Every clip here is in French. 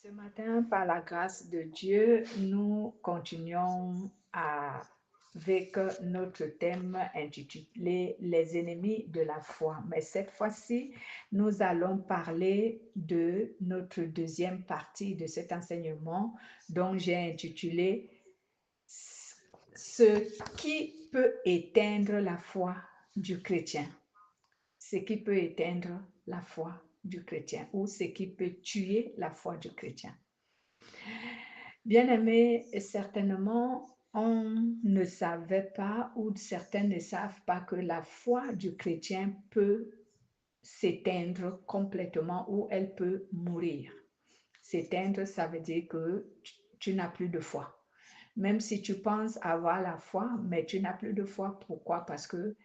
Ce matin, par la grâce de Dieu, nous continuons avec notre thème intitulé Les ennemis de la foi. Mais cette fois-ci, nous allons parler de notre deuxième partie de cet enseignement dont j'ai intitulé Ce qui peut éteindre la foi du chrétien. Ce qui peut éteindre la foi du chrétien ou ce qui peut tuer la foi du chrétien. Bien-aimés, certainement, on ne savait pas ou certains ne savent pas que la foi du chrétien peut s'éteindre complètement ou elle peut mourir. S'éteindre, ça veut dire que tu n'as plus de foi. Même si tu penses avoir la foi, mais tu n'as plus de foi. Pourquoi? Parce que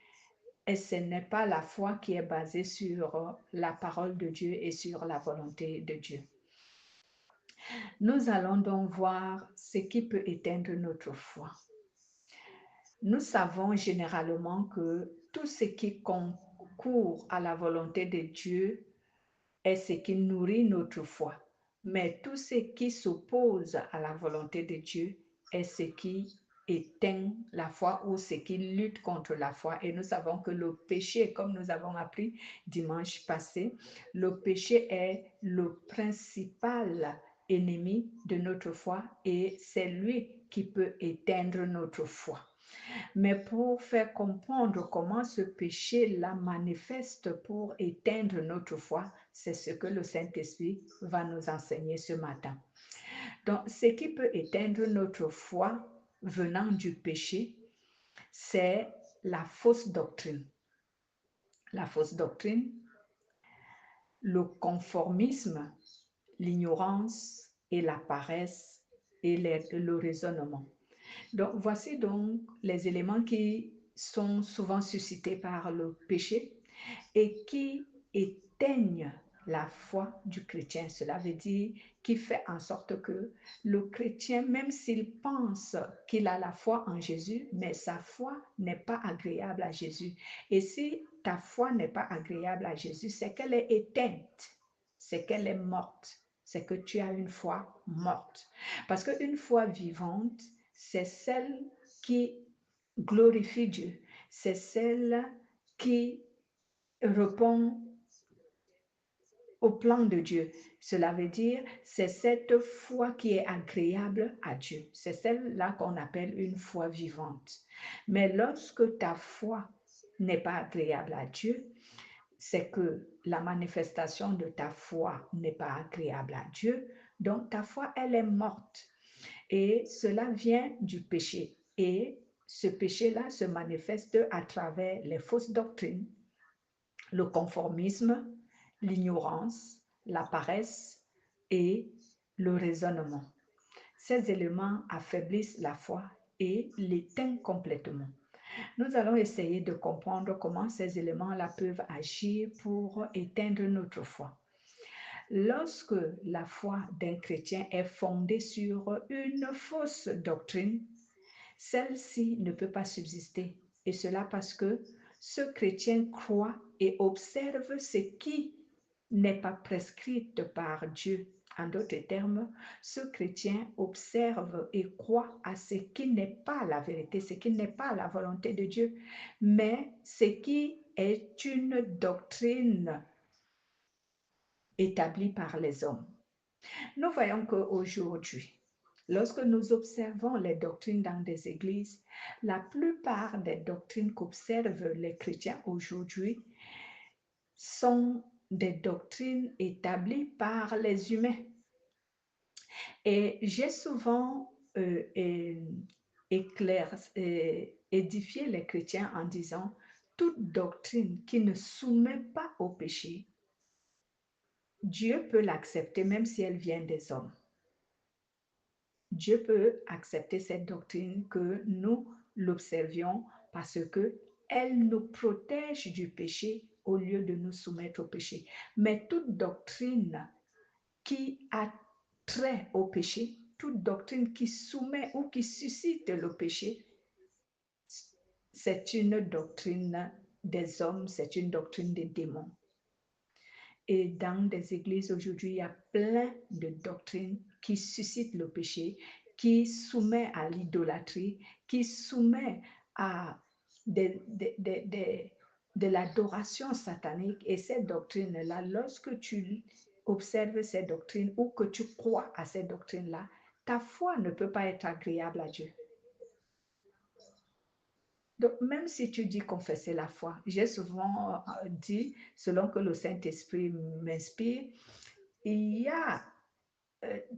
ce n'est pas la foi qui est basée sur la parole de Dieu et sur la volonté de Dieu. Nous allons donc voir ce qui peut éteindre notre foi. Nous savons généralement que tout ce qui concourt à la volonté de Dieu est ce qui nourrit notre foi. Mais tout ce qui s'oppose à la volonté de Dieu est ce qui éteint la foi ou ce qui lutte contre la foi. Et nous savons que le péché, comme nous avons appris dimanche passé, le péché est le principal ennemi de notre foi et c'est lui qui peut éteindre notre foi. Mais pour faire comprendre comment ce péché-là manifeste pour éteindre notre foi, c'est ce que le Saint-Esprit va nous enseigner ce matin. Donc, ce qui peut éteindre notre foi venant du péché, c'est la fausse doctrine. La fausse doctrine, le conformisme, l'ignorance et la paresse et le raisonnement. Donc, voici donc les éléments qui sont souvent suscités par le péché et qui éteignent la foi du chrétien. Cela veut dire qui fait en sorte que le chrétien, même s'il pense qu'il a la foi en Jésus, mais sa foi n'est pas agréable à Jésus. Et si ta foi n'est pas agréable à Jésus, c'est qu'elle est éteinte, c'est qu'elle est morte, c'est que tu as une foi morte. Parce qu'une foi vivante, c'est celle qui glorifie Dieu, c'est celle qui répond au plan de Dieu. Cela veut dire, c'est cette foi qui est agréable à Dieu. C'est celle-là qu'on appelle une foi vivante. Mais lorsque ta foi n'est pas agréable à Dieu, c'est que la manifestation de ta foi n'est pas agréable à Dieu. Donc, ta foi, elle est morte. Et cela vient du péché. Et ce péché-là se manifeste à travers les fausses doctrines, le conformisme, l'ignorance, la paresse et le raisonnement. Ces éléments affaiblissent la foi et l'éteignent complètement. Nous allons essayer de comprendre comment ces éléments-là peuvent agir pour éteindre notre foi. Lorsque la foi d'un chrétien est fondée sur une fausse doctrine, celle-ci ne peut pas subsister. Et cela parce que ce chrétien croit et observe ce qui n'est pas prescrit par Dieu. En d'autres termes, ce chrétien observe et croit à ce qui n'est pas la vérité, ce qui n'est pas la volonté de Dieu, mais ce qui est une doctrine établie par les hommes. Nous voyons qu'aujourd'hui, lorsque nous observons les doctrines dans des églises, la plupart des doctrines qu'observent les chrétiens aujourd'hui sont des doctrines établies par les humains. Et j'ai souvent édifié les chrétiens en disant, toute doctrine qui ne soumet pas au péché, Dieu peut l'accepter même si elle vient des hommes. Dieu peut accepter cette doctrine que nous l'observions parce que elle nous protège du péché au lieu de nous soumettre au péché. Mais toute doctrine qui a trait au péché, toute doctrine qui soumet ou qui suscite le péché, c'est une doctrine des hommes, c'est une doctrine des démons. Et dans des églises aujourd'hui, il y a plein de doctrines qui suscitent le péché, qui soumet à l'idolâtrie, qui soumet à de l'adoration satanique. Et ces doctrines-là, lorsque tu observes ces doctrines ou que tu crois à ces doctrines-là, ta foi ne peut pas être agréable à Dieu. Donc, même si tu dis confesser la foi, j'ai souvent dit, selon que le Saint-Esprit m'inspire, il y a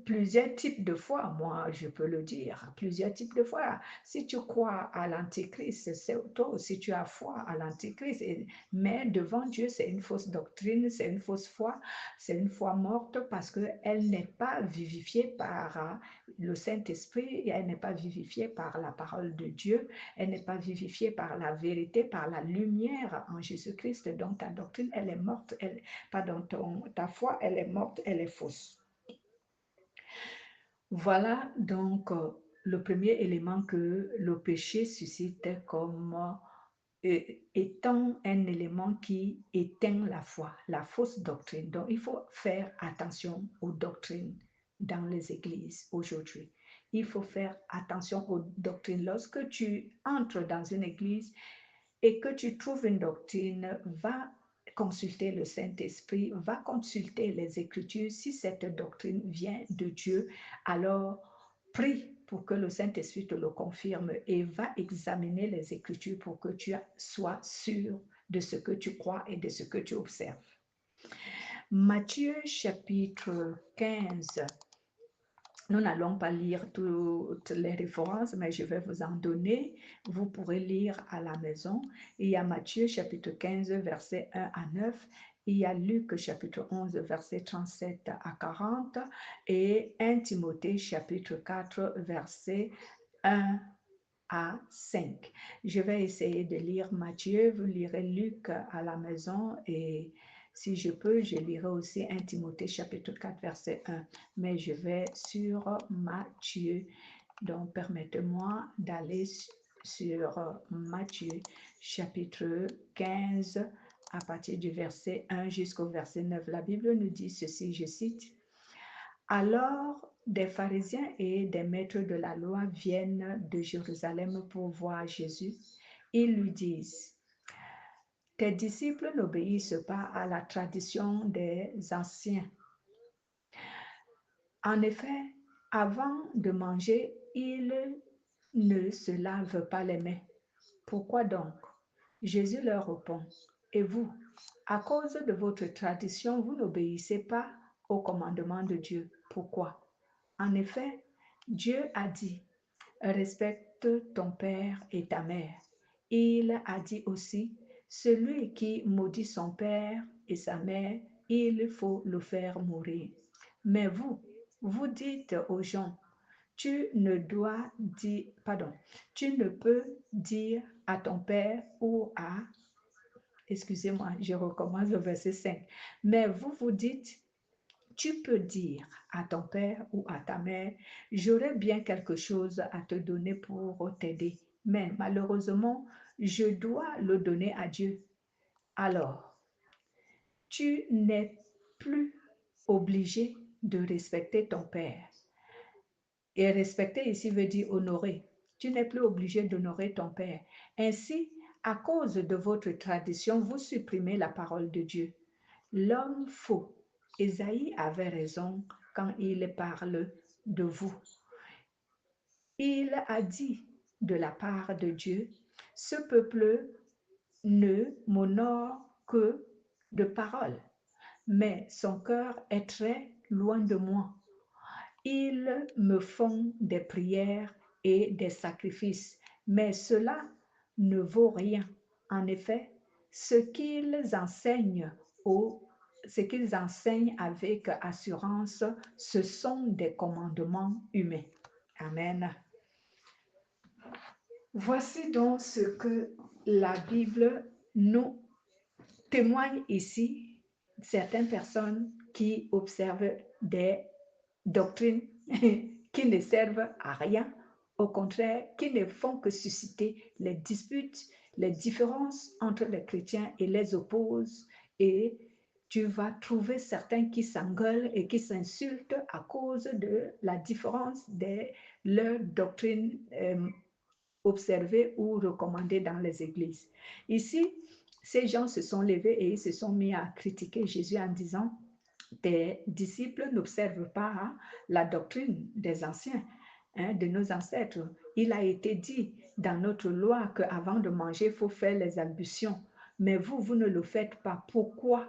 plusieurs types de foi, moi je peux le dire, plusieurs types de foi. Si tu crois à l'Antéchrist, c'est toi aussi tu as foi à l'Antéchrist. Mais devant Dieu, c'est une fausse doctrine, c'est une fausse foi, c'est une foi morte parce qu'elle n'est pas vivifiée par le Saint-Esprit, elle n'est pas vivifiée par la parole de Dieu, elle n'est pas vivifiée par la vérité, par la lumière en Jésus-Christ. Donc ta doctrine, elle est morte, ta foi, elle est morte, elle est fausse. Voilà donc le premier élément que le péché suscite comme étant un élément qui éteint la foi, la fausse doctrine. Donc il faut faire attention aux doctrines dans les églises aujourd'hui. Il faut faire attention aux doctrines. Lorsque tu entres dans une église et que tu trouves une doctrine, va consulter le Saint-Esprit, va consulter les Écritures. Si cette doctrine vient de Dieu, alors prie pour que le Saint-Esprit te le confirme et va examiner les Écritures pour que tu sois sûr de ce que tu crois et de ce que tu observes. Matthieu chapitre 15. Nous n'allons pas lire toutes les références, mais je vais vous en donner. Vous pourrez lire à la maison. Il y a Matthieu chapitre 15, versets 1 à 9. Il y a Luc chapitre 11, versets 37 à 40. Et 1 Timothée chapitre 4, versets 1 à 5. Je vais essayer de lire Matthieu. Vous lirez Luc à la maison et si je peux, je lirai aussi 1 Timothée chapitre 4, verset 1. Mais je vais sur Matthieu. Donc, permettez-moi d'aller sur Matthieu chapitre 15 à partir du verset 1 jusqu'au verset 9. La Bible nous dit ceci, je cite. Alors, des pharisiens et des maîtres de la loi viennent de Jérusalem pour voir Jésus. Ils lui disent, tes disciples n'obéissent pas à la tradition des anciens. En effet, avant de manger, ils ne se lavent pas les mains. Pourquoi donc? Jésus leur répond, et vous, à cause de votre tradition, vous n'obéissez pas au commandement de Dieu. Pourquoi? En effet, Dieu a dit, respecte ton père et ta mère. Il a dit aussi, celui qui maudit son père et sa mère, il faut le faire mourir. Mais vous dites aux gens, tu ne peux dire à ton père ou à, excusez-moi, je recommence le verset 5. Mais vous dites, tu peux dire à ton père ou à ta mère, j'aurais bien quelque chose à te donner pour t'aider, mais malheureusement, je dois le donner à Dieu. Alors, tu n'es plus obligé de respecter ton père. Et respecter ici veut dire honorer. Tu n'es plus obligé d'honorer ton père. Ainsi, à cause de votre tradition, vous supprimez la parole de Dieu. L'homme faux. Ésaïe avait raison quand il parle de vous. Il a dit de la part de Dieu, ce peuple ne m'honore que de parole, mais son cœur est très loin de moi. Ils me font des prières et des sacrifices, mais cela ne vaut rien. En effet, ce qu'ils enseignent avec assurance, ce sont des commandements humains. Amen. Voici donc ce que la Bible nous témoigne ici. Certaines personnes qui observent des doctrines qui ne servent à rien, au contraire, qui ne font que susciter les disputes, les différences entre les chrétiens et les opposent. Et tu vas trouver certains qui s'engueulent et qui s'insultent à cause de la différence de leur doctrine observée ou recommandée dans les églises. Ici, ces gens se sont levés et ils se sont mis à critiquer Jésus en disant, tes disciples n'observent pas la doctrine des anciens, de nos ancêtres. Il a été dit dans notre loi qu'avant de manger, il faut faire les ablutions. Mais vous, vous ne le faites pas. Pourquoi?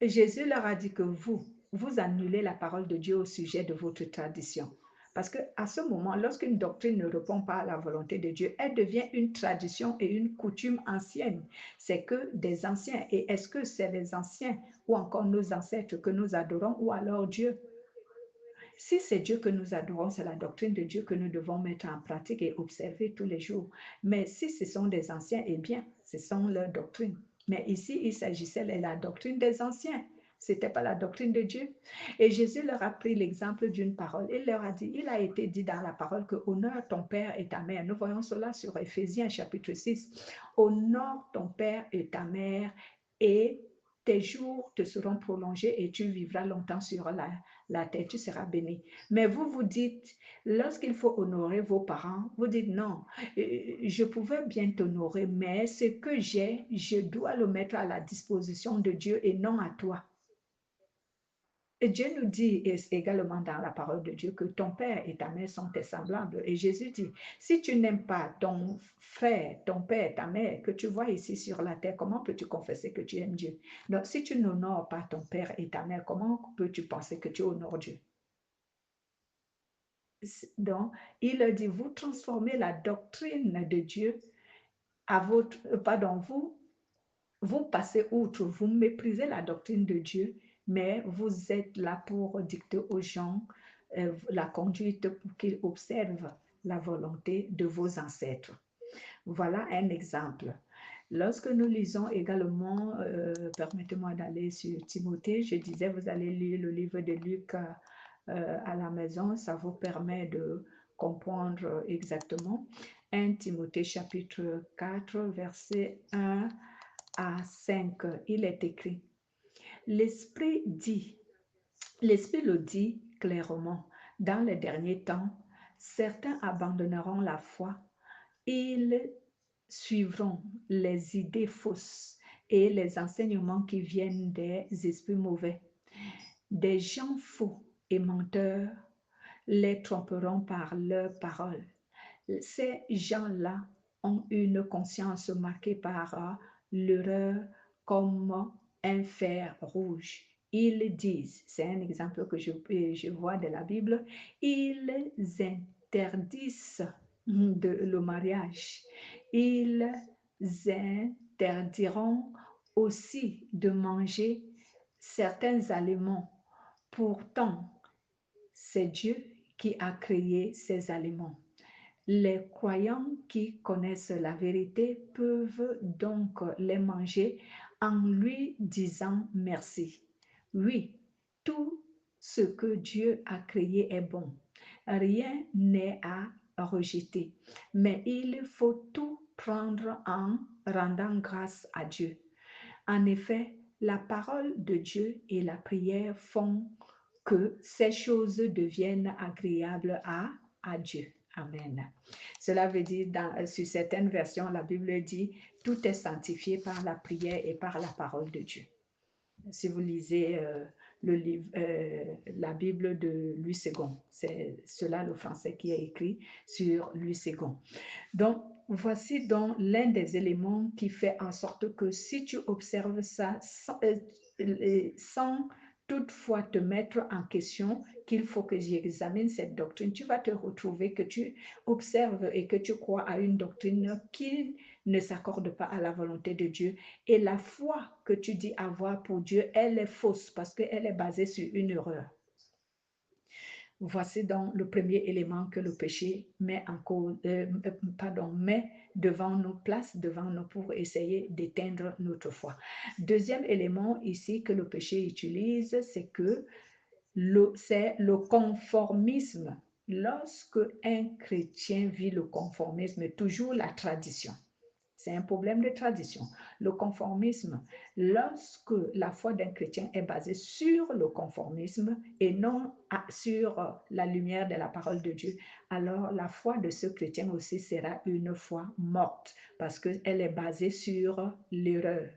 Et Jésus leur a dit que vous annulez la parole de Dieu au sujet de votre tradition. Parce qu'à ce moment, lorsqu'une doctrine ne répond pas à la volonté de Dieu, elle devient une tradition et une coutume ancienne. C'est que des anciens. Et est-ce que c'est les anciens ou encore nos ancêtres que nous adorons ou alors Dieu? Si c'est Dieu que nous adorons, c'est la doctrine de Dieu que nous devons mettre en pratique et observer tous les jours. Mais si ce sont des anciens, eh bien, ce sont leurs doctrines. Mais ici, il s'agissait de la doctrine des anciens. Ce n'était pas la doctrine de Dieu. Et Jésus leur a pris l'exemple d'une parole. Il leur a dit, il a été dit dans la parole que honore ton père et ta mère. Nous voyons cela sur Éphésiens chapitre 6. Honore ton père et ta mère et tes jours te seront prolongés et tu vivras longtemps sur la terre, tu seras béni. Mais vous, vous dites, lorsqu'il faut honorer vos parents, vous dites non, je pouvais bien t'honorer, mais ce que j'ai, je dois le mettre à la disposition de Dieu et non à toi. Et Dieu nous dit également dans la parole de Dieu que ton père et ta mère sont tes semblables. Et Jésus dit, si tu n'aimes pas ton frère, ton père, ta mère, que tu vois ici sur la terre, comment peux-tu confesser que tu aimes Dieu? Donc, si tu n'honores pas ton père et ta mère, comment peux-tu penser que tu honores Dieu? Donc, il a dit, vous transformez la doctrine de Dieu à votre, pardon, vous passez outre, vous méprisez la doctrine de Dieu, mais vous êtes là pour dicter aux gens la conduite pour qu'ils observent la volonté de vos ancêtres. Voilà un exemple. Lorsque nous lisons également, permettez-moi d'aller sur Timothée, je disais, vous allez lire le livre de Luc à la maison, ça vous permet de comprendre exactement. 1 Timothée chapitre 4, verset 1 à 5, il est écrit, l'Esprit le dit clairement, dans les derniers temps, certains abandonneront la foi, ils suivront les idées fausses et les enseignements qui viennent des esprits mauvais. Des gens faux et menteurs les tromperont par leurs paroles. Ces gens-là ont une conscience marquée par l'erreur comme un fer rouge. Ils disent, c'est un exemple que je vois de la Bible, ils interdisent le mariage. Ils interdiront aussi de manger certains aliments. Pourtant, c'est Dieu qui a créé ces aliments. Les croyants qui connaissent la vérité peuvent donc les manger en lui disant merci. Oui, tout ce que Dieu a créé est bon. Rien n'est à rejeter, mais il faut tout prendre en rendant grâce à Dieu. En effet, la parole de Dieu et la prière font que ces choses deviennent agréables à Dieu. Amen. Cela veut dire, sur certaines versions, la Bible dit, tout est sanctifié par la prière et par la parole de Dieu. Si vous lisez le livre, la Bible de Louis II, c'est cela le français qui est écrit sur Louis II. Donc, voici donc l'un des éléments qui fait en sorte que si tu observes ça sans toutefois te mettre en question qu'il faut que j'examine cette doctrine, tu vas te retrouver que tu observes et que tu crois à une doctrine qui ne s'accorde pas à la volonté de Dieu. Et la foi que tu dis avoir pour Dieu, elle est fausse parce qu'elle est basée sur une erreur. Voici donc le premier élément que le péché met devant nous, place devant nous pour essayer d'éteindre notre foi. Deuxième élément ici que le péché utilise, c'est que c'est le conformisme. Lorsque un chrétien vit le conformisme, toujours la tradition. c'est un problème de tradition. Le conformisme, lorsque la foi d'un chrétien est basée sur le conformisme et non sur la lumière de la parole de Dieu, alors la foi de ce chrétien aussi sera une foi morte parce qu'elle est basée sur l'erreur.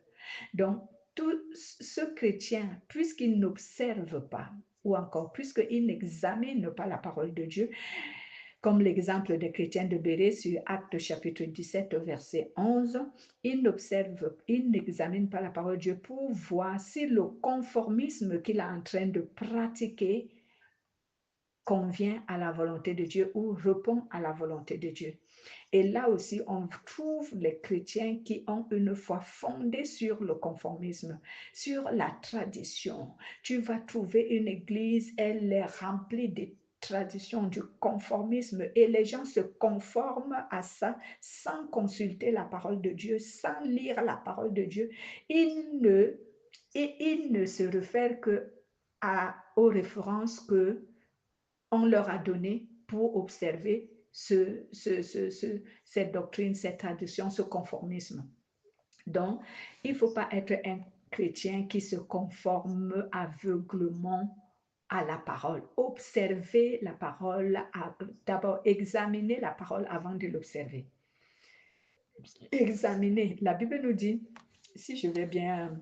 Donc, tout ce chrétien, puisqu'il n'observe pas, ou encore puisqu'il n'examine pas la parole de Dieu, comme l'exemple des chrétiens de Bérée sur Actes chapitre 17, verset 11, il n'examine pas la parole de Dieu pour voir si le conformisme qu'il est en train de pratiquer convient à la volonté de Dieu ou répond à la volonté de Dieu. Et là aussi, on trouve les chrétiens qui ont une foi fondée sur le conformisme, sur la tradition. Tu vas trouver une église, elle est remplie de traditions, du conformisme, et les gens se conforment à ça sans consulter la parole de Dieu, sans lire la parole de Dieu. Ils ne se réfèrent aux références que on leur a données pour observer cette doctrine, cette tradition, ce conformisme. Donc, il ne faut pas être un chrétien qui se conforme aveuglement à la parole. Observer la parole, d'abord examiner la parole avant de l'observer. Examiner. La Bible nous dit, si je vais bien,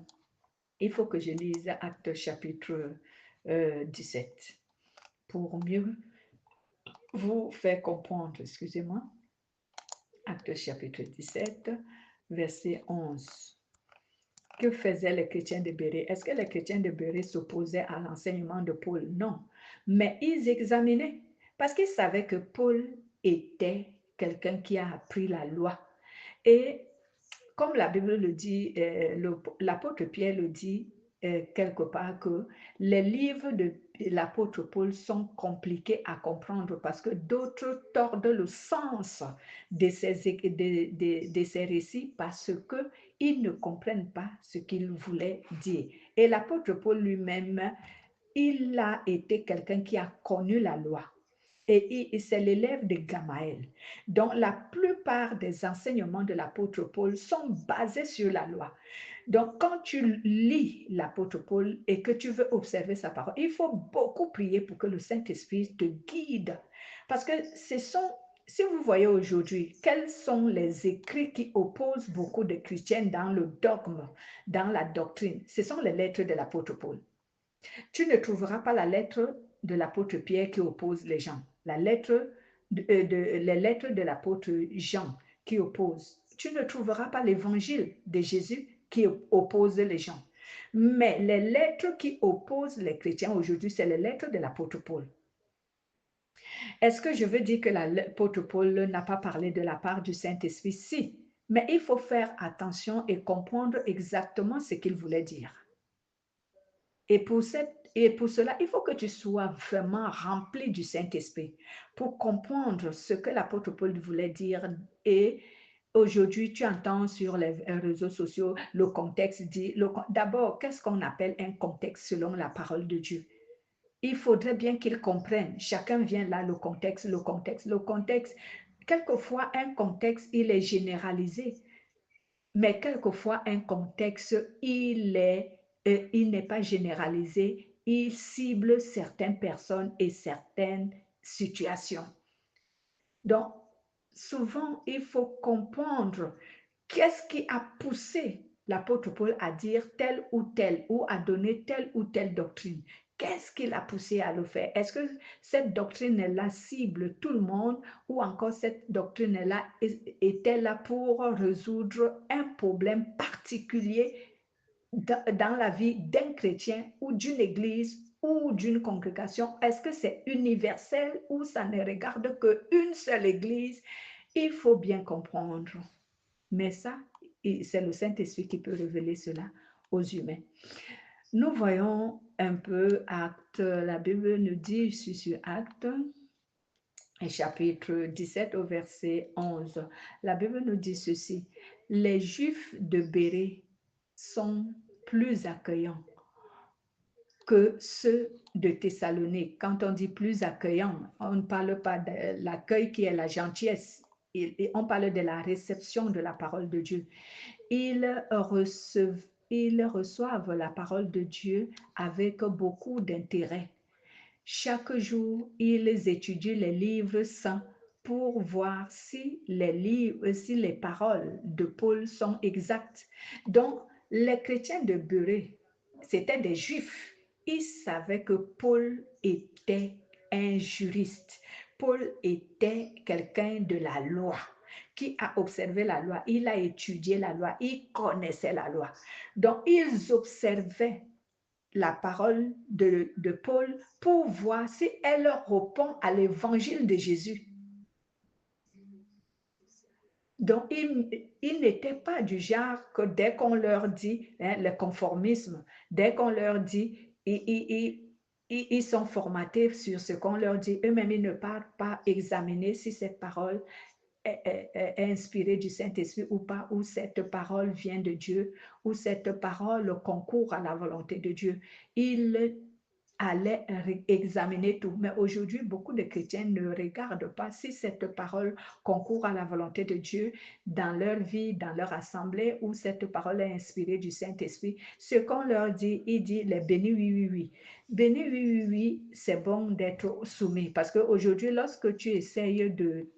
il faut que je lise Actes chapitre 17 pour mieux vous faire comprendre, excusez-moi, Actes chapitre 17, verset 11. Que faisaient les chrétiens de Bérée? Est-ce que les chrétiens de Bérée s'opposaient à l'enseignement de Paul? Non. Mais ils examinaient parce qu'ils savaient que Paul était quelqu'un qui a appris la loi. Et comme la Bible le dit, l'apôtre Pierre le dit quelque part, que les livres de l'apôtre Paul sont compliqués à comprendre parce que d'autres tordent le sens de ces récits parce qu'ils ne comprennent pas ce qu'il voulait dire. Et l'apôtre Paul lui-même, il a été quelqu'un qui a connu la loi. Et c'est l'élève de Gamaël. Donc, la plupart des enseignements de l'apôtre Paul sont basés sur la loi. Donc, quand tu lis l'apôtre Paul et que tu veux observer sa parole, il faut beaucoup prier pour que le Saint-Esprit te guide. Parce que si vous voyez aujourd'hui, quels sont les écrits qui opposent beaucoup de chrétiens dans le dogme, dans la doctrine? Ce sont les lettres de l'apôtre Paul. Tu ne trouveras pas la lettre de l'apôtre Pierre qui oppose les gens, les lettres de l'apôtre Jean qui oppose. Tu ne trouveras pas l'évangile de Jésus qui oppose les gens. Mais les lettres qui opposent les chrétiens aujourd'hui, c'est les lettres de l'apôtre Paul. Est-ce que je veux dire que l'apôtre Paul n'a pas parlé de la part du Saint-Esprit? Si, mais il faut faire attention et comprendre exactement ce qu'il voulait dire. Et pour cela, il faut que tu sois vraiment rempli du Saint-Esprit pour comprendre ce que l'apôtre Paul voulait dire. Et aujourd'hui, tu entends sur les réseaux sociaux, le contexte dit, d'abord, qu'est-ce qu'on appelle un contexte selon la parole de Dieu? Il faudrait bien qu'ils comprennent. Chacun vient là, le contexte. Quelquefois, un contexte, il est généralisé. Mais quelquefois, un contexte, il n'est pas généralisé. Il cible certaines personnes et certaines situations. Donc, souvent, il faut comprendre qu'est-ce qui a poussé l'apôtre Paul à dire telle ou telle, ou à donner telle ou telle doctrine. Qu'est-ce qui l'a poussé à le faire? Est-ce que cette doctrine-là cible tout le monde ou encore cette doctrine-là était là pour résoudre un problème particulier dans la vie d'un chrétien ou d'une église ou d'une congrégation? Est-ce que c'est universel ou ça ne regarde qu'une seule église? Il faut bien comprendre. Mais ça, c'est le Saint-Esprit qui peut révéler cela aux humains. Nous voyons un peu Actes, la Bible nous dit sur Actes, chapitre 17 au verset 11. La Bible nous dit ceci: les Juifs de Bérée sont plus accueillants que ceux de Thessalonique. Quand on dit plus accueillant, on ne parle pas de l'accueil qui est la gentillesse. on parle de la réception de la parole de Dieu. Ils reçoivent la parole de Dieu avec beaucoup d'intérêt. Chaque jour, ils étudient les livres saints pour voir si les paroles de Paul sont exactes. Donc, les chrétiens de Beurée, c'étaient des juifs. Ils savaient que Paul était un juriste. Paul était quelqu'un de la loi, qui a observé la loi, il a étudié la loi, il connaissait la loi. Donc, ils observaient la parole de Paul pour voir si elle répond à l'évangile de Jésus. Donc, ils n'étaient pas du genre que dès qu'on leur dit, le conformisme, dès qu'on leur dit, ils sont formatés sur ce qu'on leur dit. Eux-mêmes, ils ne partent pas examiner si cette parole est inspirée du Saint-Esprit ou pas, ou cette parole vient de Dieu, ou cette parole concourt à la volonté de Dieu. Ils allaient examiner tout. Mais aujourd'hui, beaucoup de chrétiens ne regardent pas si cette parole concourt à la volonté de Dieu dans leur vie, dans leur assemblée, ou cette parole est inspirée du Saint-Esprit. Ce qu'on leur dit, il dit les bénis, oui, oui, oui. Bénis, oui, oui, oui, c'est bon d'être soumis. Parce qu'aujourd'hui, lorsque tu essayes de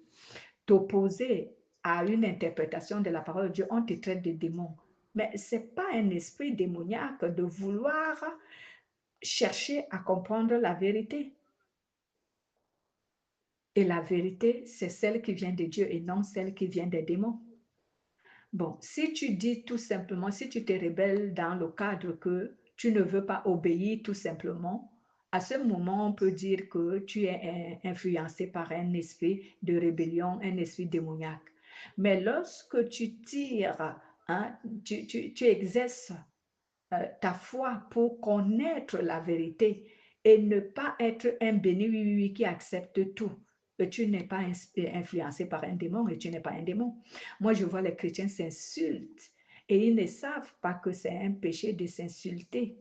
t'opposer à une interprétation de la parole de Dieu, on te traite de démon. Mais ce n'est pas un esprit démoniaque de vouloir chercher à comprendre la vérité. Et la vérité, c'est celle qui vient de Dieu et non celle qui vient des démons. Bon, si tu dis tout simplement, si tu te rebelles dans le cadre que tu ne veux pas obéir tout simplement, à ce moment, on peut dire que tu es influencé par un esprit de rébellion, un esprit démoniaque. Mais lorsque tu tires, hein, tu exerces ta foi pour connaître la vérité et ne pas être un béni oui, oui, qui accepte tout. Tu n'es pas influencé par un démon et tu n'es pas un démon. Moi, je vois les chrétiens s'insultent et ils ne savent pas que c'est un péché de s'insulter.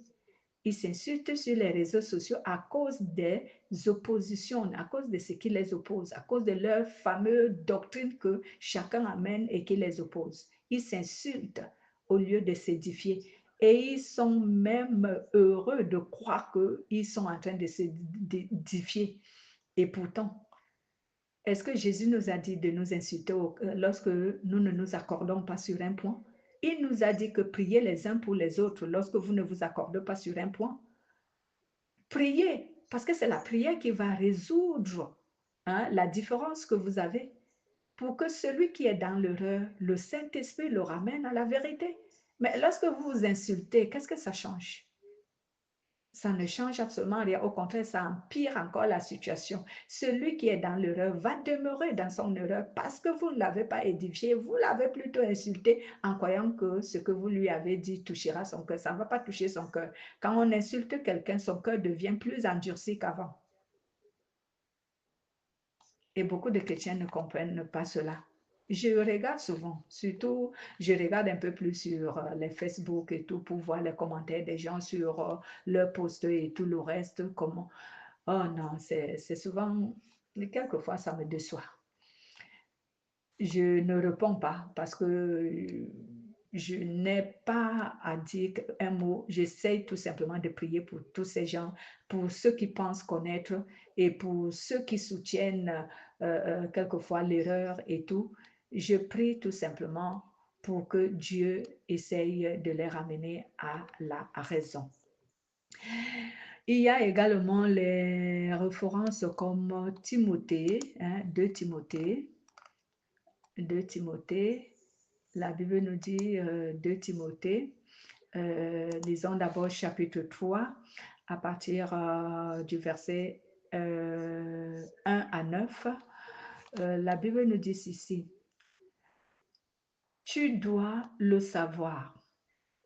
Ils s'insultent sur les réseaux sociaux à cause des oppositions, à cause de ce qui les oppose, à cause de leur fameuse doctrine que chacun amène et qui les oppose. Ils s'insultent au lieu de s'édifier. Et ils sont même heureux de croire qu'ils sont en train de s'édifier. Et pourtant, est-ce que Jésus nous a dit de nous insulter lorsque nous ne nous accordons pas sur un point? Il nous a dit que priez les uns pour les autres lorsque vous ne vous accordez pas sur un point. Priez, parce que c'est la prière qui va résoudre la différence que vous avez pour que celui qui est dans l'erreur, le Saint-Esprit le ramène à la vérité. Mais lorsque vous vous insultez, qu'est-ce que ça change? Ça ne change absolument rien. Au contraire, ça empire encore la situation. Celui qui est dans l'erreur va demeurer dans son erreur parce que vous ne l'avez pas édifié, vous l'avez plutôt insulté en croyant que ce que vous lui avez dit touchera son cœur. Ça ne va pas toucher son cœur. Quand on insulte quelqu'un, son cœur devient plus endurci qu'avant. Et beaucoup de chrétiens ne comprennent pas cela. Je regarde souvent, surtout, je regarde un peu plus sur les Facebook et tout pour voir les commentaires des gens sur leurs posts et tout le reste. Comment. Oh non, c'est souvent, quelquefois, ça me déçoit. Je ne réponds pas parce que je n'ai pas à dire un mot. J'essaie tout simplement de prier pour tous ces gens, pour ceux qui pensent connaître et pour ceux qui soutiennent quelquefois l'erreur et tout. Je prie tout simplement pour que Dieu essaye de les ramener à la raison. Il y a également les références comme Timothée, 2 Timothée. 2 Timothée, la Bible nous dit 2 Timothée, lisons d'abord chapitre 3 à partir du verset 1 à 9. La Bible nous dit ici, tu dois le savoir.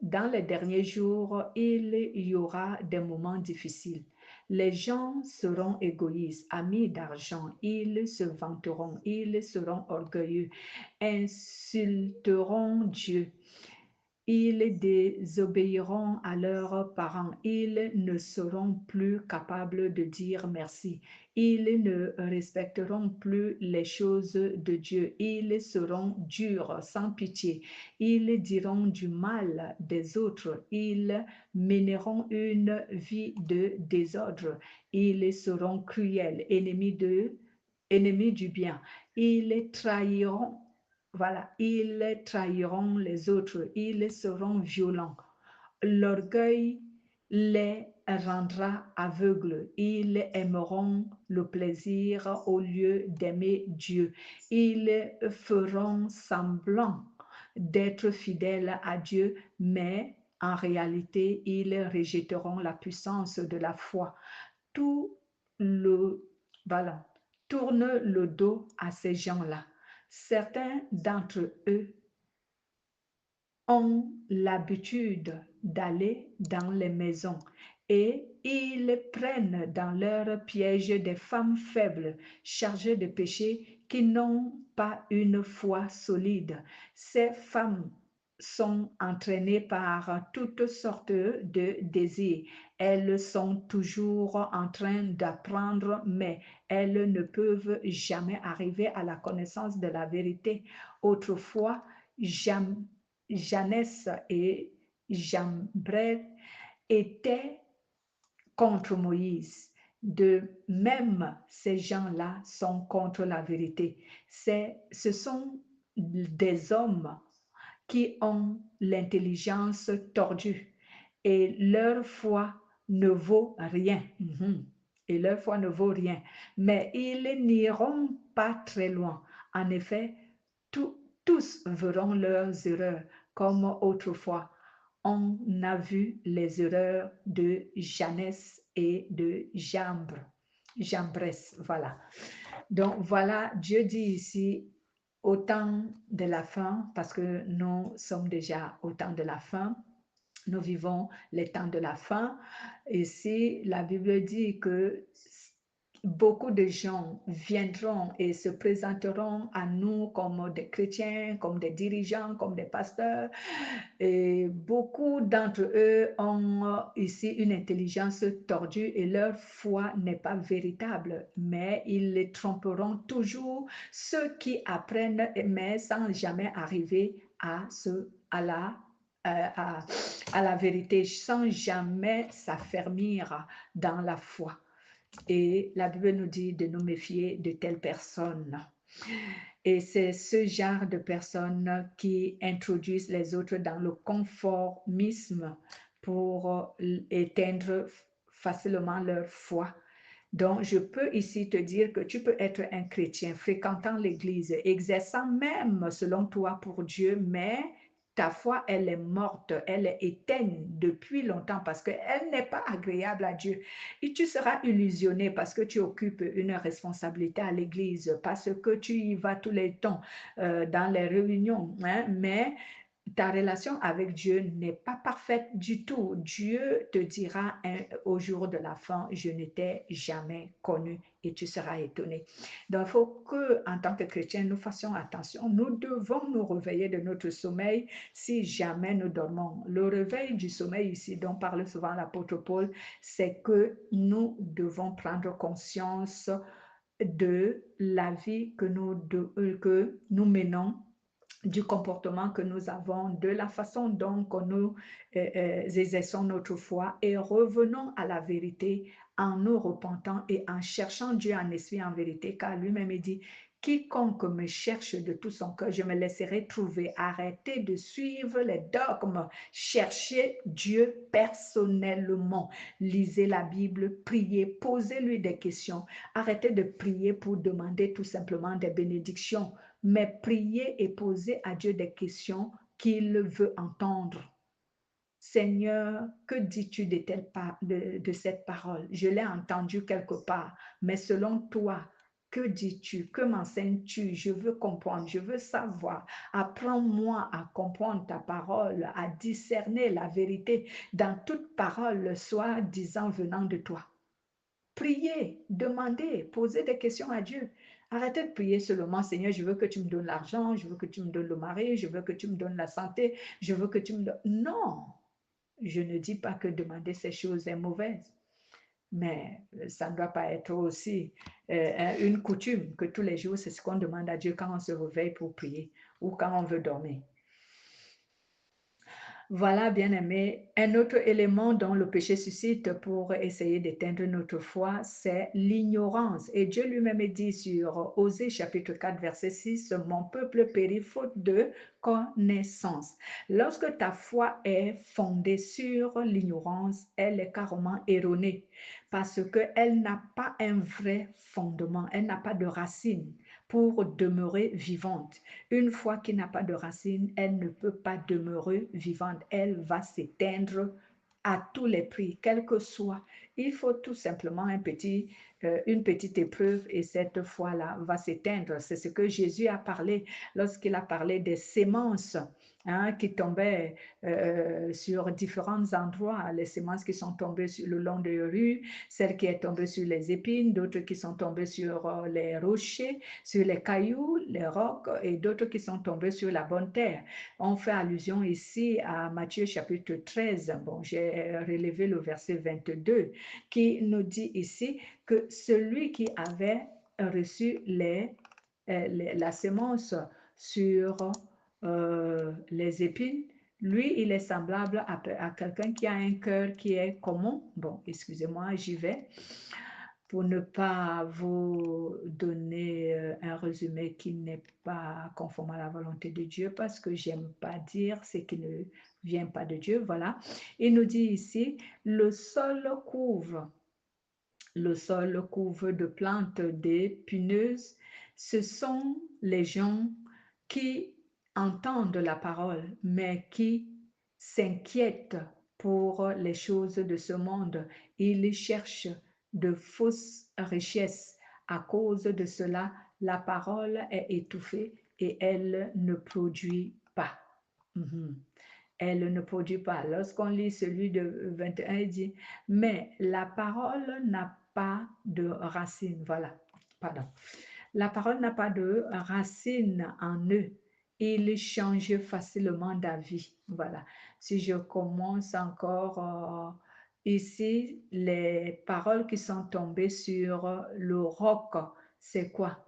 Dans les derniers jours, il y aura des moments difficiles. Les gens seront égoïstes, amis d'argent, ils se vanteront, ils seront orgueilleux, insulteront Dieu, Ils désobéiront à leurs parents. Ils ne seront plus capables de dire merci. Ils ne respecteront plus les choses de Dieu. Ils seront durs, sans pitié. Ils diront du mal des autres. Ils mèneront une vie de désordre. Ils seront cruels, ennemis du bien. Ils trahiront, voilà, ils trahiront les autres, ils seront violents. L'orgueil les rendra aveugles. Ils aimeront le plaisir au lieu d'aimer Dieu. Ils feront semblant d'être fidèles à Dieu, mais en réalité, ils rejetteront la puissance de la foi. Tout le, voilà, tourne le dos à ces gens-là. Certains d'entre eux ont l'habitude d'aller dans les maisons et ils prennent dans leur piège des femmes faibles, chargées de péchés, qui n'ont pas une foi solide. Ces femmes sont entraînées par toutes sortes de désirs. Elles sont toujours en train d'apprendre, mais elles ne peuvent jamais arriver à la connaissance de la vérité. Autrefois, Janès et Jambres étaient contre Moïse. De même, ces gens-là sont contre la vérité. Ce sont des hommes qui ont l'intelligence tordue et leur foi ne vaut rien. Et leur foi ne vaut rien. Mais ils n'iront pas très loin. En effet, tous verront leurs erreurs comme autrefois. On a vu les erreurs de Janès et de Jambres, voilà. Donc voilà, Dieu dit ici au temps de la fin, parce que nous sommes déjà au temps de la fin, nous vivons les temps de la fin. Ici, la Bible dit que beaucoup de gens viendront et se présenteront à nous comme des chrétiens, comme des dirigeants, comme des pasteurs. Et beaucoup d'entre eux ont ici une intelligence tordue et leur foi n'est pas véritable, mais ils les tromperont toujours ceux qui apprennent, mais sans jamais arriver à la vérité, sans jamais s'affermir dans la foi. Et la Bible nous dit de nous méfier de telles personnes. Et c'est ce genre de personnes qui introduisent les autres dans le conformisme pour éteindre facilement leur foi. Donc, je peux ici te dire que tu peux être un chrétien fréquentant l'Église, exerçant même selon toi pour Dieu, mais ta foi, elle est morte, elle est éteinte depuis longtemps parce qu'elle n'est pas agréable à Dieu. Et tu seras illusionné parce que tu occupes une responsabilité à l'Église, parce que tu y vas tous les temps dans les réunions, hein, mais ta relation avec Dieu n'est pas parfaite du tout. Dieu te dira au jour de la fin, je ne t'ai jamais connu et tu seras étonné. Donc, il faut que, en tant que chrétien, nous fassions attention. Nous devons nous réveiller de notre sommeil si jamais nous dormons. Le réveil du sommeil ici, dont parle souvent l'apôtre Paul, c'est que nous devons prendre conscience de la vie que nous menons, du comportement que nous avons, de la façon dont nous exerçons notre foi et revenons à la vérité en nous repentant et en cherchant Dieu en esprit en vérité, car lui-même dit, quiconque me cherche de tout son cœur, je me laisserai trouver. Arrêtez de suivre les dogmes, cherchez Dieu personnellement. Lisez la Bible, priez, posez-lui des questions. Arrêtez de prier pour demander tout simplement des bénédictions, mais prier et poser à Dieu des questions qu'il veut entendre. Seigneur, que dis-tu de cette parole? Je l'ai entendue quelque part, mais selon toi, que dis-tu? Que m'enseignes-tu? Je veux comprendre, je veux savoir. Apprends-moi à comprendre ta parole, à discerner la vérité dans toute parole, soi-disant venant de toi. Priez, demandez, posez des questions à Dieu. Arrêtez de prier seulement, Seigneur, je veux que tu me donnes l'argent, je veux que tu me donnes le mari, je veux que tu me donnes la santé, je veux que tu me donnes... Non, je ne dis pas que demander ces choses est mauvaise, mais ça ne doit pas être aussi une coutume que tous les jours, c'est ce qu'on demande à Dieu quand on se réveille pour prier ou quand on veut dormir. Voilà, bien-aimé, un autre élément dont le péché suscite pour essayer d'éteindre notre foi, c'est l'ignorance. Et Dieu lui-même dit sur Osée chapitre 4, verset 6, « Mon peuple périt faute de connaissance. » Lorsque ta foi est fondée sur l'ignorance, elle est carrément erronée parce qu'elle n'a pas un vrai fondement, elle n'a pas de racine pour demeurer vivante. Une foi qui n'a pas de racines, elle ne peut pas demeurer vivante. Elle va s'éteindre à tous les prix, quel que soit. Il faut tout simplement une petite épreuve et cette foi-là va s'éteindre. C'est ce que Jésus a parlé lorsqu'il a parlé des sémences qui tombaient sur différents endroits. Les semences qui sont tombées sur le long des rues, celles qui sont tombées sur les épines, d'autres qui sont tombées sur les rochers, sur les cailloux, les rocs et d'autres qui sont tombés sur la bonne terre. On fait allusion ici à Matthieu chapitre 13. Bon, j'ai relevé le verset 22 qui nous dit ici que celui qui avait reçu la semence sur les épines, lui, il est semblable à quelqu'un qui a un cœur qui est comment? Bon, excusez-moi, j'y vais pour ne pas vous donner un résumé qui n'est pas conforme à la volonté de Dieu, parce que j'aime pas dire ce qui ne vient pas de Dieu. Voilà. Il nous dit ici, le sol couvre de plantes d'épineuses. Ce sont les gens qui entendent la parole, mais qui s'inquiètent pour les choses de ce monde. Ils cherchent de fausses richesses. À cause de cela, la parole est étouffée et elle ne produit pas. Elle ne produit pas. Lorsqu'on lit celui de 21, il dit, mais la parole n'a pas de racine. Voilà, pardon. La parole n'a pas de racine en eux. Ils changent facilement d'avis. Voilà. Si je commence encore ici, les paroles qui sont tombées sur le roc, c'est quoi?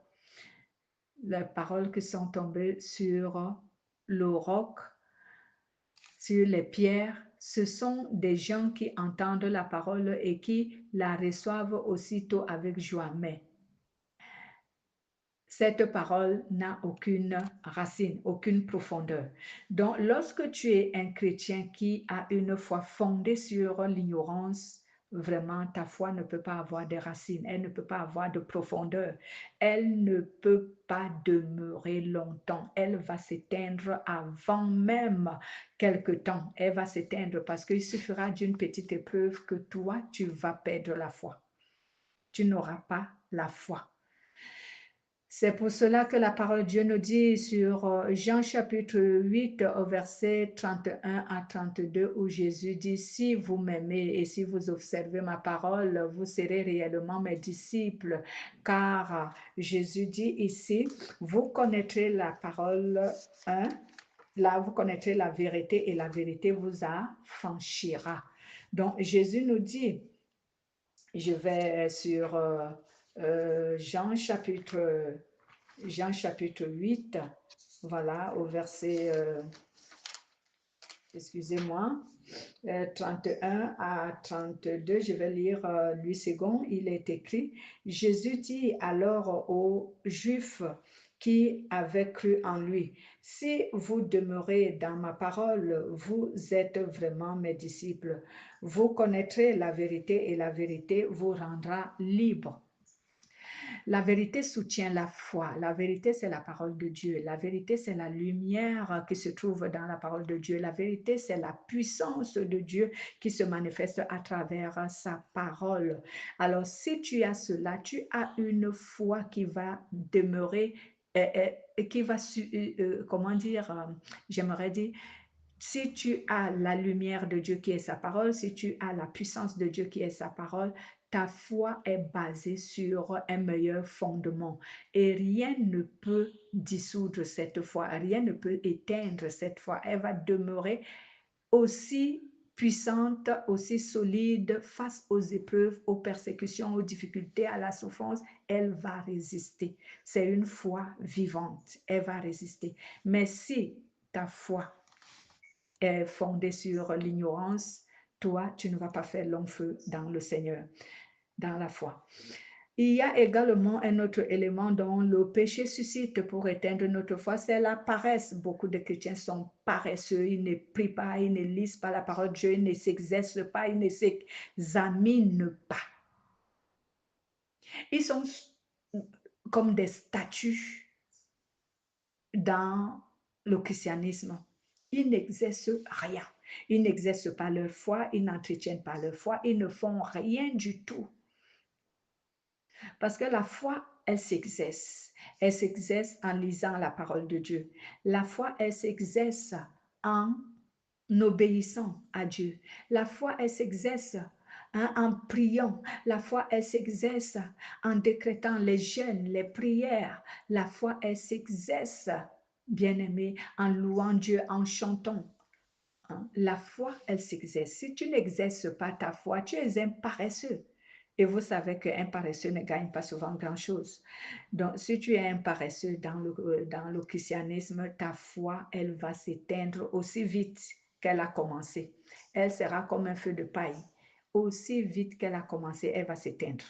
Les paroles qui sont tombées sur le roc, sur les pierres, ce sont des gens qui entendent la parole et qui la reçoivent aussitôt avec joie. Mais cette parole n'a aucune racine, aucune profondeur. Donc, lorsque tu es un chrétien qui a une foi fondée sur l'ignorance, vraiment, ta foi ne peut pas avoir de racines, elle ne peut pas avoir de profondeur, elle ne peut pas demeurer longtemps, elle va s'éteindre avant même quelque temps, elle va s'éteindre parce qu'il suffira d'une petite épreuve que toi, tu vas perdre la foi. Tu n'auras pas la foi. C'est pour cela que la parole de Dieu nous dit sur Jean chapitre 8 au verset 31 à 32 où Jésus dit, si vous m'aimez et si vous observez ma parole, vous serez réellement mes disciples. Car Jésus dit ici, vous connaîtrez la parole, là vous connaîtrez la vérité et la vérité vous affranchira. Donc Jésus nous dit, je vais sur Jean chapitre 8, voilà, au verset, excusez-moi, 31 à 32, je vais lire 8 secondes, il est écrit, Jésus dit alors aux Juifs qui avaient cru en lui, si vous demeurez dans ma parole, vous êtes vraiment mes disciples. Vous connaîtrez la vérité et la vérité vous rendra libre. La vérité soutient la foi. La vérité, c'est la parole de Dieu. La vérité, c'est la lumière qui se trouve dans la parole de Dieu. La vérité, c'est la puissance de Dieu qui se manifeste à travers sa parole. Alors, si tu as cela, tu as une foi qui va demeurer, qui va, comment dire, j'aimerais dire, si tu as la lumière de Dieu qui est sa parole, si tu as la puissance de Dieu qui est sa parole, ta foi est basée sur un meilleur fondement et rien ne peut dissoudre cette foi, rien ne peut éteindre cette foi. Elle va demeurer aussi puissante, aussi solide face aux épreuves, aux persécutions, aux difficultés, à la souffrance. Elle va résister. C'est une foi vivante. Elle va résister. Mais si ta foi est fondée sur l'ignorance, toi, tu ne vas pas faire long feu dans le Seigneur, dans la foi. Il y a également un autre élément dont le péché suscite pour éteindre notre foi, c'est la paresse. Beaucoup de chrétiens sont paresseux, ils ne prient pas, ils ne lisent pas la parole de Dieu, ils ne s'exercent pas, ils ne s'examinent pas. Ils sont comme des statues dans le christianisme. Ils n'exercent rien. Ils n'exercent pas leur foi, ils n'entretiennent pas leur foi, ils ne font rien du tout. Parce que la foi, elle s'exerce. Elle s'exerce en lisant la parole de Dieu. La foi, elle s'exerce en obéissant à Dieu. La foi, elle s'exerce en priant. La foi, elle s'exerce en décrétant les jeûnes, les prières. La foi, elle s'exerce, bien-aimé, en louant Dieu, en chantant. La foi, elle s'exerce. Si tu n'exerces pas ta foi, tu es un paresseux. Et vous savez qu'un paresseux ne gagne pas souvent grand-chose. Donc, si tu es un paresseux dans le christianisme, ta foi, elle va s'éteindre aussi vite qu'elle a commencé. Elle sera comme un feu de paille. Aussi vite qu'elle a commencé, elle va s'éteindre.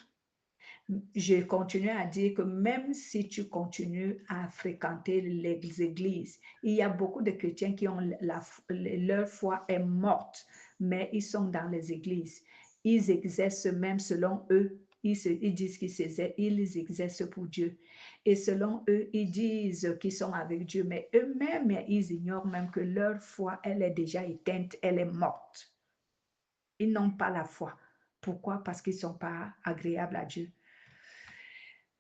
Je continue à dire que même si tu continues à fréquenter les églises, il y a beaucoup de chrétiens qui ont leur foi est morte, mais ils sont dans les églises. Ils exercent même selon eux, ils disent qu'ils exercent pour Dieu. Et selon eux, ils disent qu'ils sont avec Dieu, mais eux-mêmes, ils ignorent même que leur foi, elle est déjà éteinte, elle est morte. Ils n'ont pas la foi. Pourquoi? Parce qu'ils ne sont pas agréables à Dieu.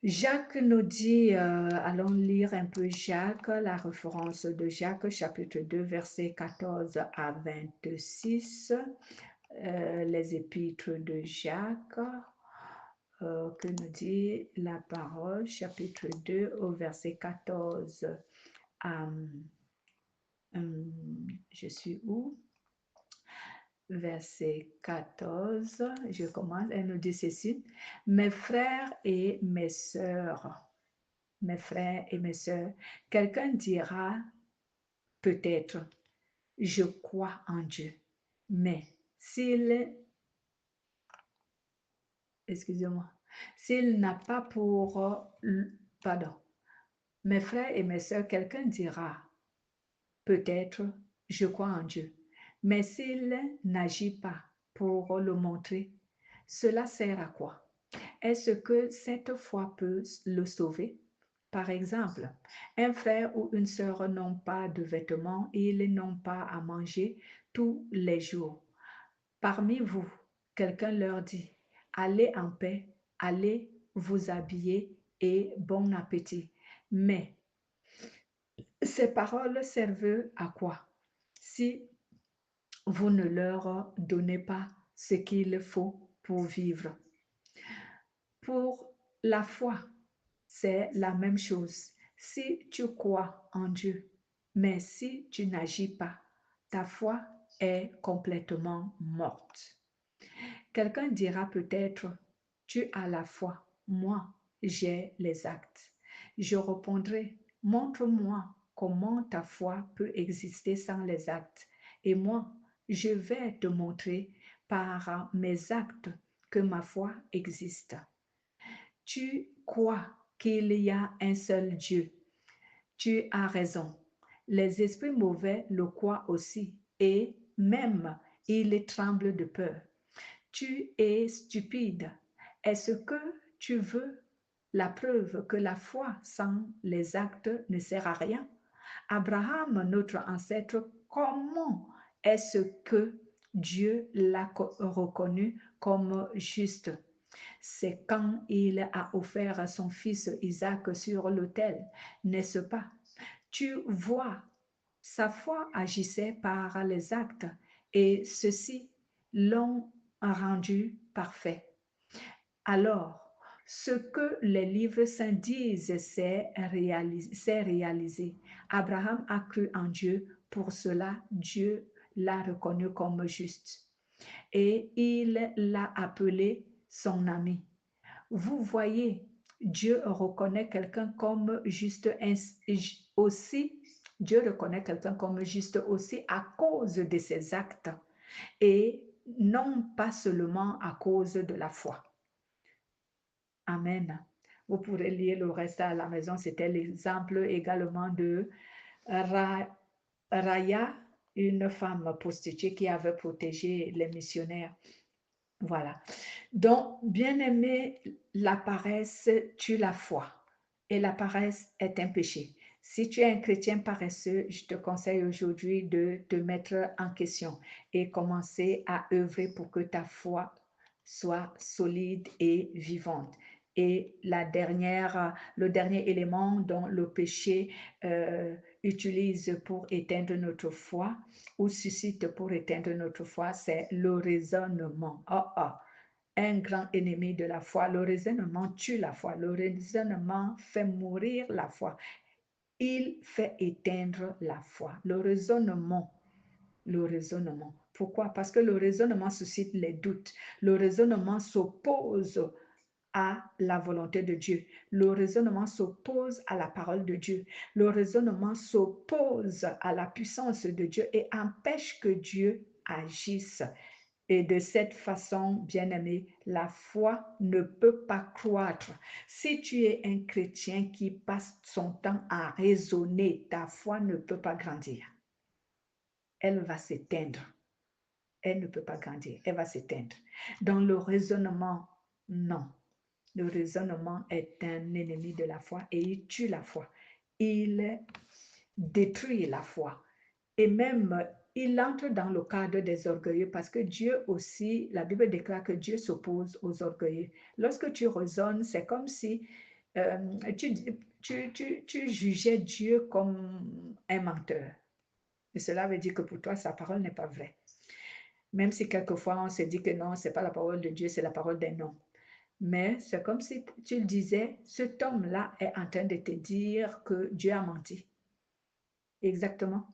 Jacques nous dit, allons lire un peu Jacques, la référence de Jacques, chapitre 2, versets 14 à 26, les épîtres de Jacques, que nous dit la parole, chapitre 2, au verset 14 à... je suis où? Verset 14, je commence, elle nous dit ceci, mes frères et mes sœurs, quelqu'un dira peut-être, je crois en Dieu, mais s'il n'a pas pardon, mes frères et mes sœurs, quelqu'un dira peut-être, je crois en Dieu, mais s'il n'agit pas pour le montrer, cela sert à quoi? Est-ce que cette foi peut le sauver? Par exemple, un frère ou une sœur n'ont pas de vêtements, ils n'ont pas à manger tous les jours. Parmi vous, quelqu'un leur dit, allez en paix, allez vous habiller et bon appétit. Mais ces paroles servent à quoi? Si vous ne leur donnez pas ce qu'il faut pour vivre. Pour la foi, c'est la même chose. Si tu crois en Dieu, mais si tu n'agis pas, ta foi est complètement morte. Quelqu'un dira peut-être, tu as la foi, moi j'ai les actes. Je répondrai, montre-moi comment ta foi peut exister sans les actes. Et moi, je vais te montrer par mes actes que ma foi existe. Tu crois qu'il y a un seul Dieu. Tu as raison. Les esprits mauvais le croient aussi et même ils tremblent de peur. Tu es stupide. Est-ce que tu veux la preuve que la foi sans les actes ne sert à rien? Abraham, notre ancêtre, comment est-ce que Dieu l'a reconnu comme juste? C'est quand il a offert son fils Isaac sur l'autel, n'est-ce pas? Tu vois, sa foi agissait par les actes et ceux-ci l'ont rendu parfait. Alors, ce que les livres saints disent, c'est réalisé. Abraham a cru en Dieu, pour cela Dieu l'a reconnu comme juste et il l'a appelé son ami. Vous voyez, Dieu reconnaît quelqu'un comme juste aussi, Dieu reconnaît quelqu'un comme juste aussi à cause de ses actes et non pas seulement à cause de la foi. Amen. Vous pourrez lire le reste à la maison. C'était l'exemple également de Raya, une femme prostituée qui avait protégé les missionnaires. Voilà. Donc, bien-aimé, la paresse tue la foi et la paresse est un péché. Si tu es un chrétien paresseux, je te conseille aujourd'hui de te mettre en question et commencer à œuvrer pour que ta foi soit solide et vivante. Et le dernier élément dont le péché utilise pour éteindre notre foi ou suscite pour éteindre notre foi, c'est le raisonnement. Un grand ennemi de la foi. Le raisonnement tue la foi. Le raisonnement fait mourir la foi. Il fait éteindre la foi. Le raisonnement. Pourquoi? Parce que le raisonnement suscite les doutes. Le raisonnement s'oppose à la volonté de Dieu. Le raisonnement s'oppose à la parole de Dieu. Le raisonnement s'oppose à la puissance de Dieu et empêche que Dieu agisse. Et de cette façon, bien-aimé, la foi ne peut pas croître. Si tu es un chrétien qui passe son temps à raisonner, ta foi ne peut pas grandir. Elle va s'éteindre. Elle ne peut pas grandir. Elle va s'éteindre. Dans le raisonnement, non. Le raisonnement est un ennemi de la foi et il tue la foi. Il détruit la foi. Et même, il entre dans le cadre des orgueilleux parce que Dieu aussi, la Bible déclare que Dieu s'oppose aux orgueilleux. Lorsque tu raisonnes, c'est comme si tu jugeais Dieu comme un menteur. Et cela veut dire que pour toi, sa parole n'est pas vraie. Même si quelquefois on se dit que non, ce n'est pas la parole de Dieu, c'est la parole d'un homme. Mais c'est comme si tu disais, cet homme-là est en train de te dire que Dieu a menti. Exactement.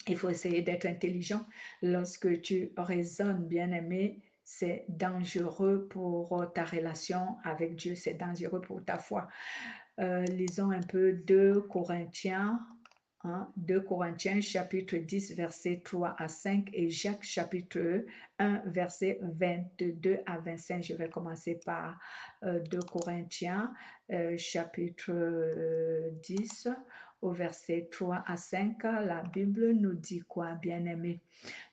Il faut essayer d'être intelligent. Lorsque tu raisonnes, bien-aimé, c'est dangereux pour ta relation avec Dieu, c'est dangereux pour ta foi. Lisons un peu 2 Corinthiens, 2 Corinthiens chapitre 10, versets 3 à 5 et Jacques chapitre 1, verset 22 à 25. Je vais commencer par 2 Corinthiens chapitre 10 au verset 3 à 5. La Bible nous dit quoi, bien-aimés?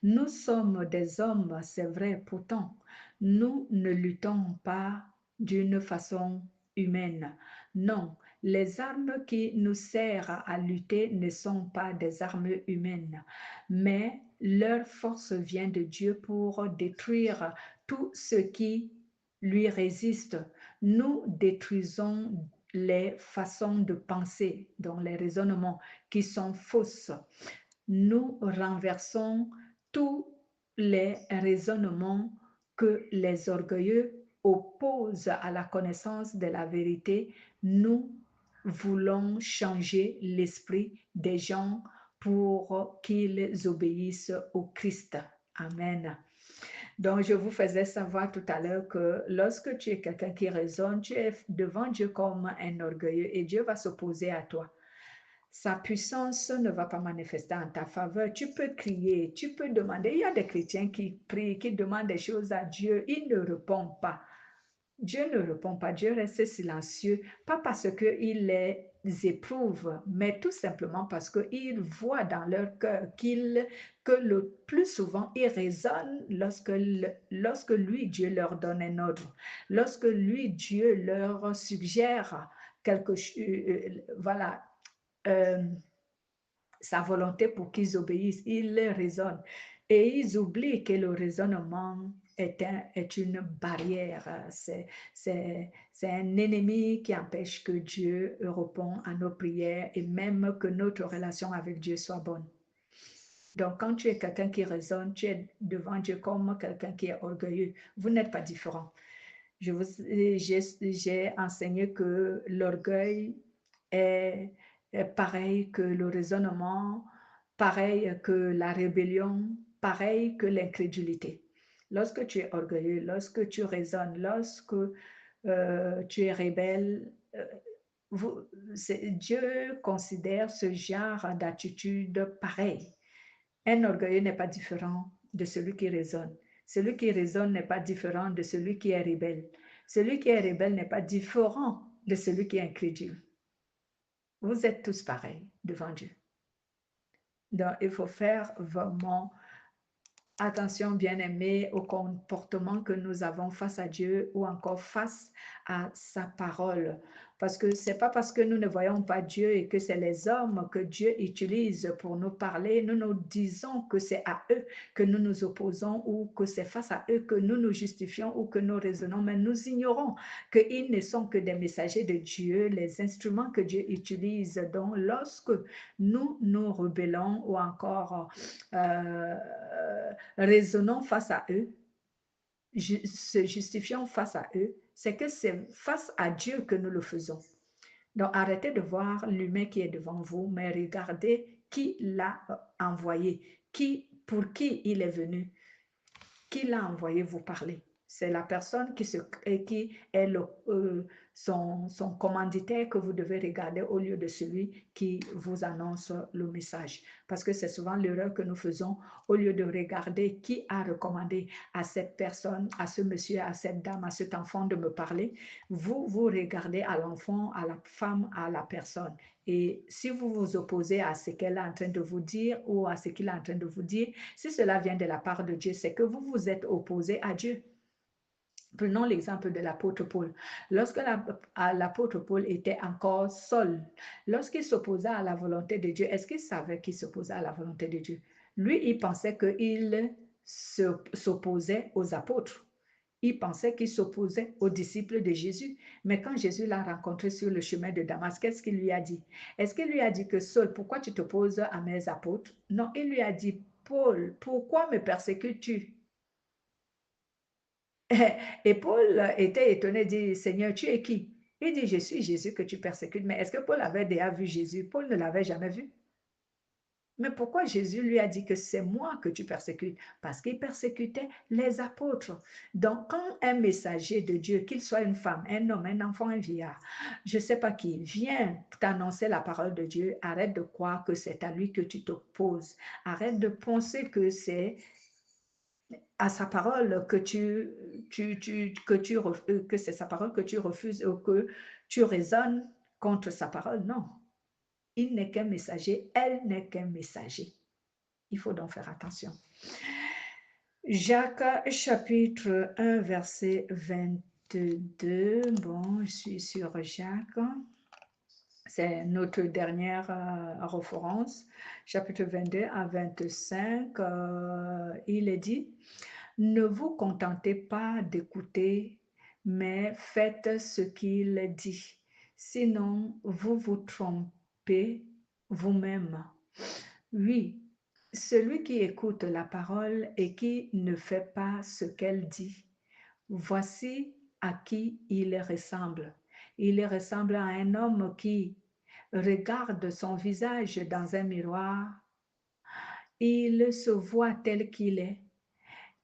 Nous sommes des hommes, c'est vrai, pourtant, nous ne luttons pas d'une façon humaine. Non, les armes qui nous servent à lutter ne sont pas des armes humaines, mais leur force vient de Dieu pour détruire tout ce qui lui résiste. Nous détruisons les façons de penser, donc les raisonnements qui sont fausses. Nous renversons tous les raisonnements que les orgueilleux opposent à la connaissance de la vérité. Nous voulons changer l'esprit des gens pour qu'ils obéissent au Christ. Amen. Donc, je vous faisais savoir tout à l'heure que lorsque tu es quelqu'un qui raisonne, tu es devant Dieu comme un orgueilleux et Dieu va s'opposer à toi. Sa puissance ne va pas manifester en ta faveur. Tu peux crier, tu peux demander. Il y a des chrétiens qui prient, qui demandent des choses à Dieu. Il ne répond pas. Dieu ne répond pas. Dieu reste silencieux, pas parce qu'il les éprouve, mais tout simplement parce qu'il voit dans leur cœur que le plus souvent, ils raisonnent lorsque lui, Dieu leur donne un ordre, lorsque lui, Dieu leur suggère quelque chose, voilà, sa volonté pour qu'ils obéissent. Ils raisonnent et ils oublient que le raisonnement est une barrière. C'est un ennemi qui empêche que Dieu répond à nos prières et même que notre relation avec Dieu soit bonne. Donc, quand tu es quelqu'un qui raisonne, tu es devant Dieu comme quelqu'un qui est orgueilleux. Vous n'êtes pas différent. J'ai enseigné que l'orgueil est pareil que le raisonnement, pareil que la rébellion, pareil que l'incrédulité. Lorsque tu es orgueilleux, lorsque tu raisonnes, lorsque tu es rebelle, Dieu considère ce genre d'attitude pareil. Un orgueilleux n'est pas différent de celui qui raisonne. Celui qui raisonne n'est pas différent de celui qui est rebelle. Celui qui est rebelle n'est pas différent de celui qui est incrédule. Vous êtes tous pareils devant Dieu. Donc, il faut faire vraiment attention, bien-aimés, au comportement que nous avons face à Dieu ou encore face à sa parole. Parce que c'est pas parce que nous ne voyons pas Dieu et que c'est les hommes que Dieu utilise pour nous parler, nous nous disons que c'est à eux que nous nous opposons ou que c'est face à eux que nous nous justifions ou que nous raisonnons, mais nous ignorons qu'ils ne sont que des messagers de Dieu, les instruments que Dieu utilise. Donc, lorsque nous nous rebellons ou encore raisonnons face à eux, se justifions face à eux, c'est que c'est face à Dieu que nous le faisons. Donc, arrêtez de voir l'humain qui est devant vous, mais regardez qui l'a envoyé, pour qui il est venu, qui l'a envoyé vous parler. C'est la personne qui est son commanditaire que vous devez regarder au lieu de celui qui vous annonce le message. Parce que c'est souvent l'erreur que nous faisons au lieu de regarder qui a recommandé à cette personne, à ce monsieur, à cette dame, à cet enfant de me parler. Vous regardez à l'enfant, à la femme, à la personne. Et si vous vous opposez à ce qu'elle est en train de vous dire ou à ce qu'il est en train de vous dire, si cela vient de la part de Dieu, c'est que vous vous êtes opposé à Dieu. Prenons l'exemple de l'apôtre Paul. Lorsque l'apôtre Paul était encore seul, lorsqu'il s'opposait à la volonté de Dieu, est-ce qu'il savait qu'il s'opposait à la volonté de Dieu? Lui, il pensait qu'il s'opposait aux apôtres. Il pensait qu'il s'opposait aux disciples de Jésus. Mais quand Jésus l'a rencontré sur le chemin de Damas, qu'est-ce qu'il lui a dit? Est-ce qu'il lui a dit que Saul, pourquoi tu t'opposes à mes apôtres? Non, il lui a dit, Paul, pourquoi me persécutes-tu? Et Paul était étonné, dit, Seigneur, tu es qui? Il dit, je suis Jésus que tu persécutes. Mais est-ce que Paul avait déjà vu Jésus? Paul ne l'avait jamais vu. Mais pourquoi Jésus lui a dit que c'est moi que tu persécutes? Parce qu'il persécutait les apôtres. Donc, quand un messager de Dieu, qu'il soit une femme, un homme, un enfant, un vieillard, je ne sais pas qui, vient t'annoncer la parole de Dieu, arrête de croire que c'est à lui que tu t'opposes. Arrête de penser que c'est à sa parole que c'est sa parole que tu refuses ou que tu raisonnes contre sa parole. Non. Il n'est qu'un messager, elle n'est qu'un messager. Il faut donc faire attention. Jacques chapitre 1 verset 22. Bon, je suis sur Jacques. C'est notre dernière référence. Chapitre 22 à 25. Il est dit, ne vous contentez pas d'écouter, mais faites ce qu'il dit. Sinon, vous vous trompez vous-même. Oui, celui qui écoute la parole et qui ne fait pas ce qu'elle dit, voici à qui il ressemble. Il ressemble à un homme qui regarde son visage dans un miroir. Il se voit tel qu'il est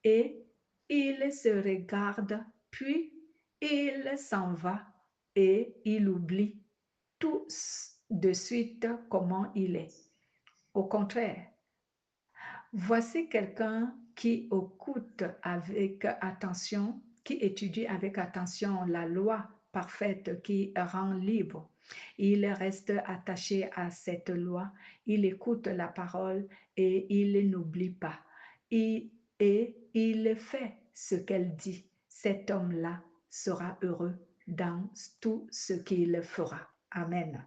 et il se regarde, puis il s'en va et il oublie tout de suite comment il est. Au contraire, voici quelqu'un qui écoute avec attention, qui étudie avec attention la loi parfaite qui rend libre. Il reste attaché à cette loi, il écoute la parole et il n'oublie pas. Et il fait ce qu'elle dit. Cet homme-là sera heureux dans tout ce qu'il fera. Amen.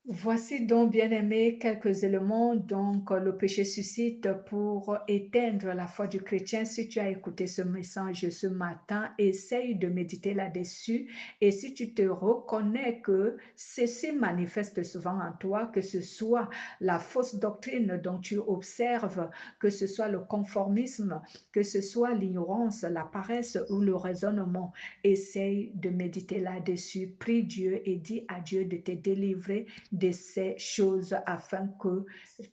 Voici donc, bien-aimés, quelques éléments donc le péché suscite pour éteindre la foi du chrétien. Si tu as écouté ce message ce matin, essaye de méditer là-dessus. Et si tu te reconnais que ceci manifeste souvent en toi, que ce soit la fausse doctrine dont tu observes, que ce soit le conformisme, que ce soit l'ignorance, la paresse ou le raisonnement, essaye de méditer là-dessus. Prie Dieu et dis à Dieu de te délivrer de ces choses afin que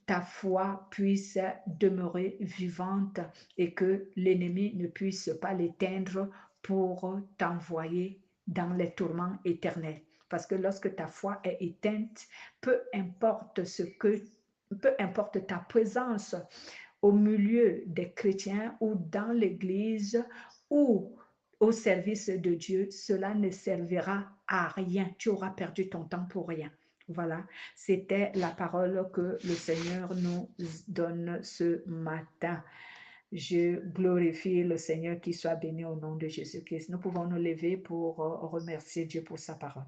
ta foi puisse demeurer vivante et que l'ennemi ne puisse pas l'éteindre pour t'envoyer dans les tourments éternels. Parce que lorsque ta foi est éteinte, peu importe peu importe ta présence au milieu des chrétiens ou dans l'Église ou au service de Dieu, cela ne servira à rien. Tu auras perdu ton temps pour rien. Voilà, c'était la parole que le Seigneur nous donne ce matin. Je glorifie le Seigneur, qui soit béni au nom de Jésus-Christ. Nous pouvons nous lever pour remercier Dieu pour sa parole.